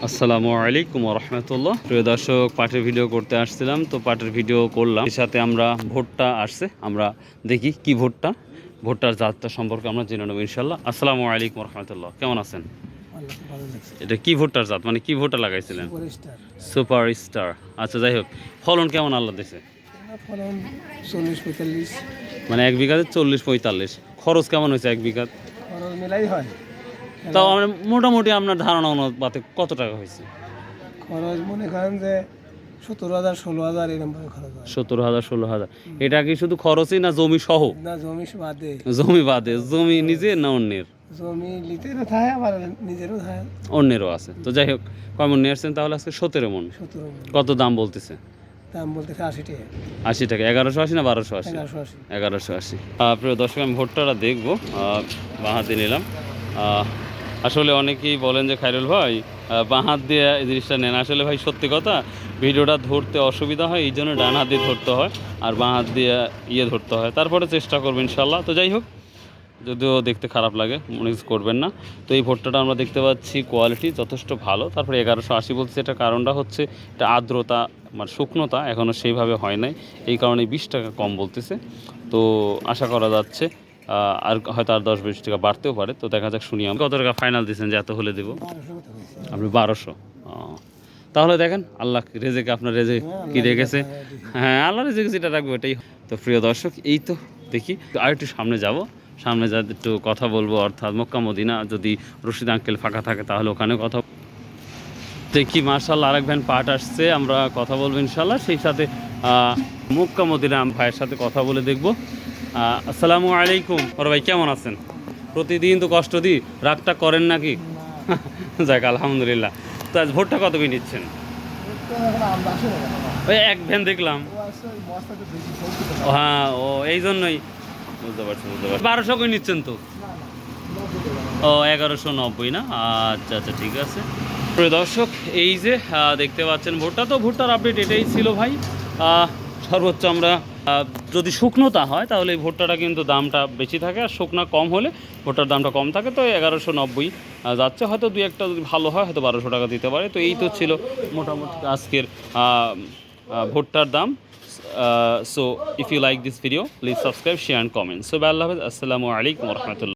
আসসালামু আলাইকুম রহমতুল্লাহ। প্রিয় দর্শক, পাটের ভিডিও করতে আসছিলাম, তো পাটের ভিডিও করলাম। এর সাথে আমরা ভুট্টা আসছে, আমরা দেখি কি ভুট্টার জাতটা সম্পর্কে আমরা জেনে নেব ইনশাল্লাহ। আসসালামু আলাইকুম রহমতুল্লাহ, কেমন আছেন? এটা কি ভুট্টার জাত, মানে কি ভুট্টা লাগাইছিলেন? Super star. আচ্ছা, যাই হোক, ফলন কেমন আল্লাহ দিছে? ফলন 40-45। মানে এক বিঘাতে 40-45। খরচ কেমন হয়েছে এক বিঘা? খরচ মেলাই হয়। তাও আমরা মোটামুটি আপনার ধারণা অনুপাতে কত টাকা হয়েছে? খরচ মনে করেন যে 17,000-16,000 এরকম খরচ হয়। 17,000-16,000। এটা কি শুধু খরচই না জমি সহ? না, জমি বাদে। জমি বাদে? জমি নিজের না অন্যের? জমি লিতেরও থাকে, আবার নিজেরও থাকে। অন্যেরও আছে। তো যাই হোক, কয় মন নিয়ে আসছেন তাহলে? আজকে 17 মন। 17 মণ। কত দাম বলতেছে? দাম বলতেছে 80 টাকা। 80 টাকা। 1180 না 1280? 1180। 1180। প্রিয় দর্শক, আমি ভুট্টাটা দেখবো, বাঁ হাতে নিলাম। আসলে অনেকেই বলেন যে খায়রুল ভাই বাঁ হাত দিয়ে এই জিনিসটা নেন। আসলে ভাই সত্যি কথা, ভিডিওটা ধরতে অসুবিধা হয়, এই জন্য ডান হাত দিয়ে ধরতে হয় আর বাঁ হাত দিয়ে ধরতে হয়। তারপরে চেষ্টা করবেন ইনশাল্লাহ। তো যাই হোক, যদিও দেখতে খারাপ লাগে, মনে কিছু করবেন না। তো এই ভুট্টাটা আমরা দেখতে পাচ্ছি কোয়ালিটি যথেষ্ট ভালো। তারপরে 1180 বলছে, এটা কারণটা হচ্ছে এটা আর্দ্রতা, মানে শুকনোতা এখনও সেইভাবে হয় নাই, এই কারণে 20 টাকা কম বলতেছে। তো আশা করা যাচ্ছে আর হয়তো আর 10-20 টাকা বাড়তেও পারে। তো দেখা যাক, শুনি আমি কত টাকা ফাইনাল দিচ্ছেন যে এত হলে দেবো? আপনি 1200। তাহলে দেখেন, আল্লাহ রেজেকে, আপনার রেজে কি রেখেছে। হ্যাঁ, আল্লাহ রেজেকে যেটা রাখবো এটাই। তো প্রিয় দর্শক, এই তো দেখি আর একটু সামনে যাব, সামনে যা একটু কথা বলবো, অর্থাৎ মক্কা মদিনা, যদি রশিদ আঙ্কেল ফাঁকা থাকে তাহলে ওখানে কথা দেখি। মার্শাল্লাহ, আরেক ভ্যান পাট আসছে, আমরা কথা বলবো ইনশাল্লাহ। সেই সাথে মক্কা মদিনা ভাইয়ের সাথে কথা বলে দেখবো। আসসালামু আলাইকুম। ওর ভাই কেমন আছেন? প্রতিদিন তো কষ্ট দিই, রাগটা করেন নাকি? যাক, আলহামদুলিল্লাহ। তো আজ ভোটটা কত করে নিচ্ছেন? ওই এক ভ্যান দেখলাম। হ্যাঁ, ও এই জন্যই বুঝতে পারছি। 1200 করে নিচ্ছেন তো? ও 1190 না? আচ্ছা আচ্ছা, ঠিক আছে। প্রিয় দর্শক, এই যে দেখতে পাচ্ছেন ভুট্টা, তো ভুট্টার আপডেট এটাই ছিল ভাই। সর্বোচ্চ আমরা যদি শুকনোতা হয় তাহলে এই ভুট্টাটা কিন্তু দামটা বেশি থাকে, আর শুকনা কম হলে ভুট্টার দামটা কম থাকে। তো 1190 যাচ্ছে, হয়তো দুই একটা যদি ভালো হয় হয়তো 1200 টাকা দিতে পারে। তো এই তো ছিল মোটামুটি আজকের ভুট্টার দাম। So if you like this video, please subscribe, share and comment. So আল্লাহ হাফেজ, আসসালামু আলাইকুম রহমতুল্লাহ।